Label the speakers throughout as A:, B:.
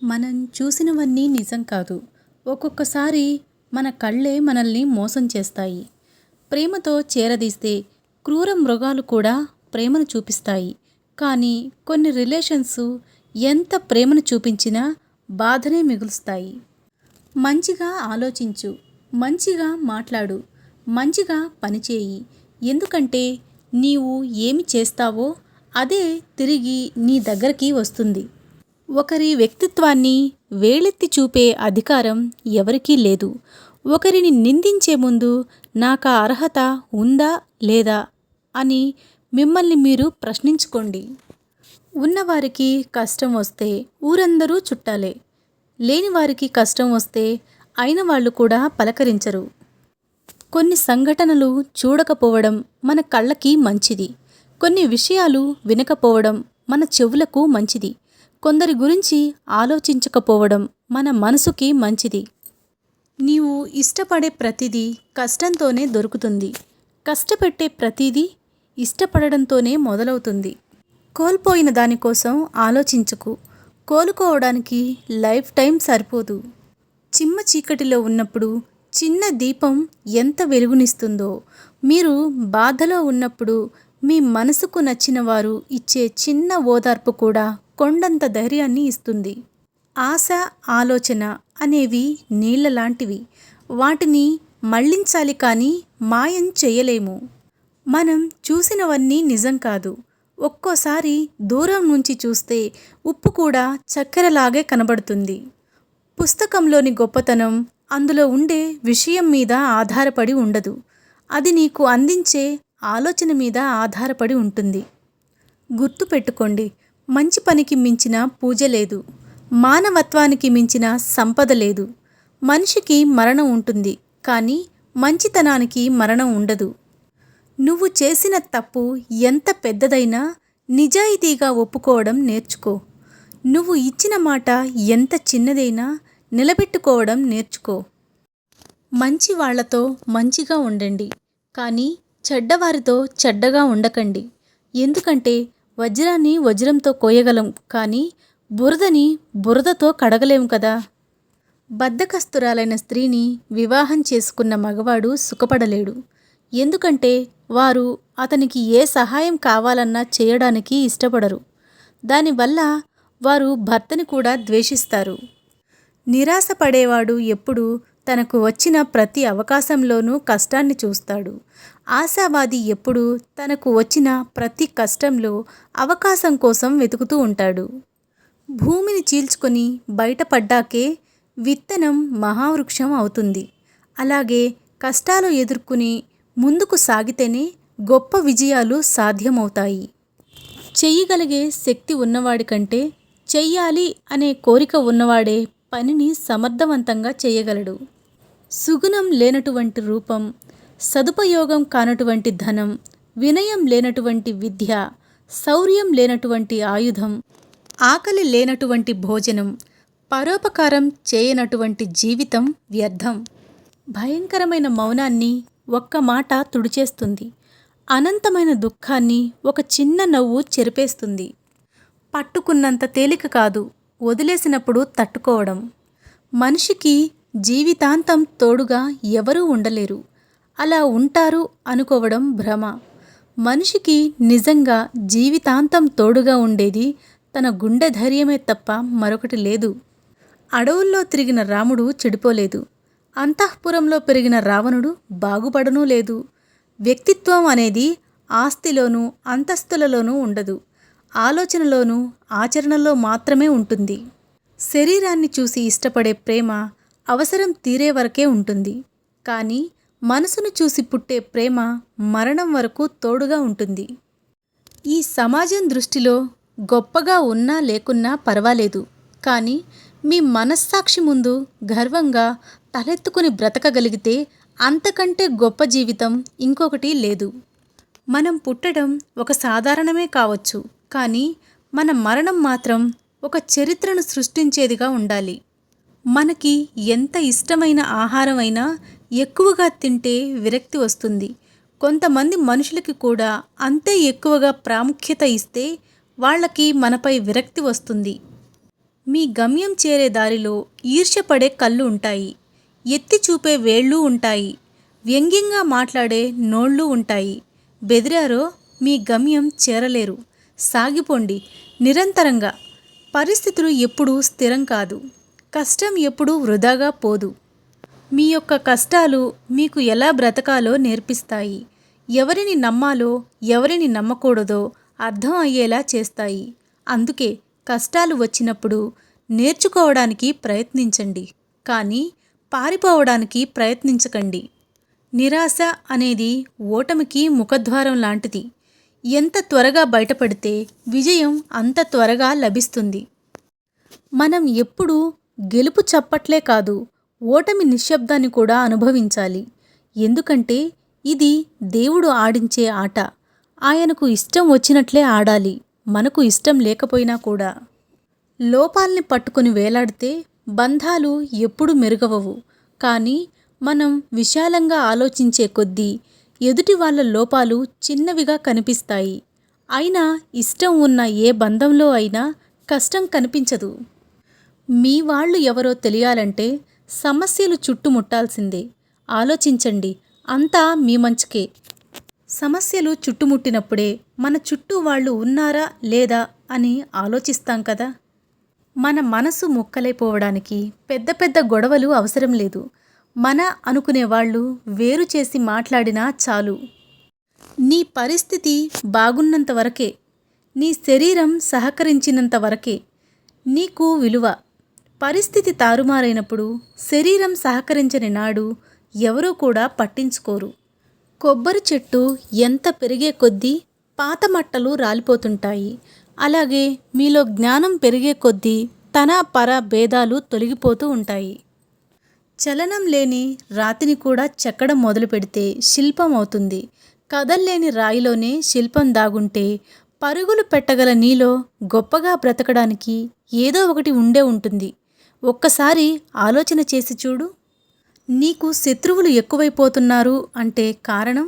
A: మనం చూసినవన్నీ నిజం కాదు. ఒక్కొక్కసారి మన కళ్ళే మనల్ని మోసం చేస్తాయి. ప్రేమతో చేరదీస్తే క్రూర మృగాలు కూడా ప్రేమను చూపిస్తాయి. కానీ కొన్ని రిలేషన్స్ ఎంత ప్రేమను చూపించినా బాధనే మిగులుస్తాయి. మంచిగా ఆలోచించు, మంచిగా మాట్లాడు, మంచిగా పనిచేయి. ఎందుకంటే నీవు ఏమి చేస్తావో అదే తిరిగి నీ దగ్గరికి వస్తుంది. ఒకరి వ్యక్తిత్వాన్ని వేలెత్తి చూపే అధికారం ఎవరికీ లేదు. ఒకరిని నిందించే ముందు నాకా అర్హత ఉందా లేదా అని మిమ్మల్ని మీరు ప్రశ్నించుకోండి. ఉన్నవారికి కష్టం వస్తే ఊరందరూ చుట్టాలే. లేని వారికి కష్టం వస్తే అయిన వాళ్ళు కూడా పలకరించరు. కొన్ని సంఘటనలు చూడకపోవడం మన కళ్ళకి మంచిది. కొన్ని విషయాలు వినకపోవడం మన చెవులకు మంచిది. కొందరి గురించి ఆలోచించకపోవడం మన మనసుకి మంచిది. నీవు ఇష్టపడే ప్రతిదీ కష్టంతోనే దొరుకుతుంది. కష్టపెట్టే ప్రతిదీ ఇష్టపడడంతోనే మొదలవుతుంది. కోల్పోయిన దానికోసం ఆలోచించకు. కోలుకోవడానికి లైఫ్ టైం సరిపోదు. చిమ్మ చీకటిలో ఉన్నప్పుడు చిన్న దీపం ఎంత వెలుగునిస్తుందో, మీరు బాధలో ఉన్నప్పుడు మీ మనసుకు నచ్చిన వారు ఇచ్చే చిన్న ఓదార్పు కూడా కొండంత ధైర్యాన్ని ఇస్తుంది. ఆశ, ఆలోచన అనేవి నీళ్ళ లాంటివి. వాటిని మళ్లించాలి కానీ మాయం చేయలేము. మనం చూసినవన్నీ నిజం కాదు. ఒక్కోసారి దూరం నుంచి చూస్తే ఉప్పు కూడా చక్కెరలాగే కనబడుతుంది. పుస్తకంలోని గొప్పతనం అందులో ఉండే విషయం మీద ఆధారపడి ఉండదు. అది నీకు అందించే ఆలోచన మీద ఆధారపడి ఉంటుంది. గుర్తుపెట్టుకోండి, మంచి పనికి మించిన పూజ లేదు. మానవత్వానికి మించిన సంపద లేదు. మనిషికి మరణం ఉంటుంది, కానీ మంచితనానికి మరణం ఉండదు. నువ్వు చేసిన తప్పు ఎంత పెద్దదైనా నిజాయితీగా ఒప్పుకోవడం నేర్చుకో. నువ్వు ఇచ్చిన మాట ఎంత చిన్నదైనా నిలబెట్టుకోవడం నేర్చుకో. మంచి వాళ్లతో మంచిగా ఉండండి, కానీ చెడ్డవారితో చెడ్డగా ఉండకండి. ఎందుకంటే వజ్రాన్ని వజ్రంతో కోయగలం, కానీ బురదని బురదతో కడగలేం కదా. బద్ధకస్తురాలైన స్త్రీని వివాహం చేసుకున్న మగవాడు సుఖపడలేడు. ఎందుకంటే వారు అతనికి ఏ సహాయం కావాలన్నా చేయడానికి ఇష్టపడరు. దానివల్ల వారు భర్తని కూడా ద్వేషిస్తారు. నిరాశపడేవాడు ఎప్పుడూ తనకు వచ్చిన ప్రతి అవకాశంలోనూ కష్టాన్ని చూస్తాడు. ఆశావాది ఎప్పుడూ తనకు వచ్చిన ప్రతి కష్టంలో అవకాశం కోసం వెతుకుతూ ఉంటాడు. భూమిని చీల్చుకొని బయటపడ్డాకే విత్తనం మహావృక్షం అవుతుంది. అలాగే కష్టాలు ఎదుర్కొని ముందుకు సాగితేనే గొప్ప విజయాలు సాధ్యమవుతాయి. చెయ్యగలిగే శక్తి ఉన్నవాడి కంటే చెయ్యాలి అనే కోరిక ఉన్నవాడే పనిని సమర్థవంతంగా చేయగలడు. సుగుణం లేనటువంటి రూపం, సదుపయోగం కానటువంటి ధనం, వినయం లేనటువంటి విద్య, శౌర్యం లేనటువంటి ఆయుధం, ఆకలి లేనటువంటి భోజనం, పరోపకారం చేయనటువంటి జీవితం వ్యర్థం. భయంకరమైన మౌనాన్ని ఒక్క మాట తుడిచేస్తుంది. అనంతమైన దుఃఖాన్ని ఒక చిన్న నవ్వు చెరిపేస్తుంది. పట్టుకున్నంత తేలిక కాదు వదిలేసినప్పుడు తట్టుకోవడం. మనిషికి జీవితాంతం తోడుగా ఎవరూ ఉండలేరు. అలా ఉంటారు అనుకోవడం భ్రమ. మనిషికి నిజంగా జీవితాంతం తోడుగా ఉండేది తన గుండె ధైర్యమే తప్ప మరొకటి లేదు. అడవుల్లో తిరిగిన రాముడు చెడిపోలేదు. అంతఃపురంలో పెరిగిన రావణుడు బాగుపడనూ లేదు. వ్యక్తిత్వం అనేది ఆస్తిలోనూ అంతస్తులలోనూ ఉండదు. ఆలోచనలోనూ ఆచరణలో మాత్రమే ఉంటుంది. శరీరాన్ని చూసి ఇష్టపడే ప్రేమ అవసరం తీరే వరకే ఉంటుంది. కానీ మనసును చూసి పుట్టే ప్రేమ మరణం వరకు తోడుగా ఉంటుంది. ఈ సమాజం దృష్టిలో గొప్పగా ఉన్నా లేకున్నా పర్వాలేదు, కానీ మీ మనస్సాక్షి ముందు గర్వంగా తలెత్తుకుని బ్రతకగలిగితే అంతకంటే గొప్ప జీవితం ఇంకొకటి లేదు. మనం పుట్టడం ఒక సాధారణమే కావచ్చు, కానీ మన మరణం మాత్రం ఒక చరిత్రను సృష్టించేదిగా ఉండాలి. మనకి ఎంత ఇష్టమైన ఆహారం అయినా ఎక్కువగా తింటే విరక్తి వస్తుంది. కొంతమంది మనుషులకి కూడా అంతే ఎక్కువగా ప్రాముఖ్యత ఇస్తే వాళ్ళకి మనపై విరక్తి వస్తుంది. మీ గమ్యం చేరే దారిలో ఈర్ష్యపడే కళ్ళు ఉంటాయి. ఎత్తి చూపే వేళ్ళు ఉంటాయి. వ్యంగ్యంగా మాట్లాడే నోళ్ళు ఉంటాయి. బెదిరారో మీ గమ్యం చేరలేరు. సాగిపోండి నిరంతరంగా. పరిస్థితులు ఎప్పుడూ స్థిరం కాదు. కష్టం ఎప్పుడూ వృధాగా పోదు. మీ యొక్క కష్టాలు మీకు ఎలా బ్రతకాలో నేర్పిస్తాయి. ఎవరిని నమ్మాలో ఎవరిని నమ్మకూడదో అర్థం అయ్యేలా చేస్తాయి. అందుకే కష్టాలు వచ్చినప్పుడు నేర్చుకోవడానికి ప్రయత్నించండి, కానీ పారిపోవడానికి ప్రయత్నించకండి. నిరాశ అనేది ఓటమికి ముఖద్వారం లాంటిది. ఎంత త్వరగా బయటపడితే విజయం అంత త్వరగా లభిస్తుంది. మనం ఎప్పుడూ గెలుపు చప్పట్లే కాదు, ఓటమి నిశ్శబ్దాన్ని కూడా అనుభవించాలి. ఎందుకంటే ఇది దేవుడు ఆడించే ఆట. ఆయనకు ఇష్టం వచ్చినట్లే ఆడాలి, మనకు ఇష్టం లేకపోయినా కూడా. లోపాల్ని పట్టుకొని వేలాడితే బంధాలు ఎప్పుడు మెరుగవవు. కానీ మనం విశాలంగా ఆలోచించే కొద్దీ ఎదుటి వాళ్ళ లోపాలు చిన్నవిగా కనిపిస్తాయి. అయినా ఇష్టం ఉన్న ఏ బంధంలో అయినా కష్టం కనిపించదు. మీ వాళ్ళు ఎవరో తెలియాలంటే సమస్యలు చుట్టుముట్టాల్సిందే. ఆలోచించండి, అంతా మీ మంచికే. సమస్యలు చుట్టుముట్టినప్పుడే మన చుట్టూ వాళ్ళు ఉన్నారా లేదా అని ఆలోచిస్తాం కదా. మన మనసు ముక్కలైపోవడానికి పెద్ద పెద్ద గొడవలు అవసరం లేదు. మన అనుకునే వాళ్ళు వేరు చేసి మాట్లాడినా చాలు. నీ పరిస్థితి బాగున్నంత వరకే, నీ శరీరం సహకరించినంత వరకే నీకు విలువ. పరిస్థితి తారుమారైనప్పుడు, శరీరం సహకరించని నాడు ఎవరూ కూడా పట్టించుకోరు. కొబ్బరి చెట్టు ఎంత పెరిగే కొద్దీ పాత మట్టలు రాలిపోతుంటాయి. అలాగే మీలో జ్ఞానం పెరిగే కొద్దీ తన పర భేదాలు తొలగిపోతూ ఉంటాయి. చలనం లేని రాతిని కూడా చెక్కడం మొదలు పెడితే శిల్పం అవుతుంది. కదల్లేని రాయిలోనే శిల్పం దాగుంటే పరుగులు పెట్టగల నీలో గొప్పగా బ్రతకడానికి ఏదో ఒకటి ఉండే ఉంటుంది. ఒక్కసారి ఆలోచన చేసి చూడు. నీకు శత్రువులు ఎక్కువైపోతున్నారు అంటే కారణం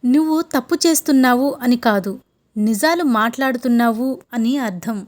A: నువ్వు తప్పు చేస్తున్నావు అని కాదు, నిజాలు మాట్లాడుతున్నావు అని అర్థం.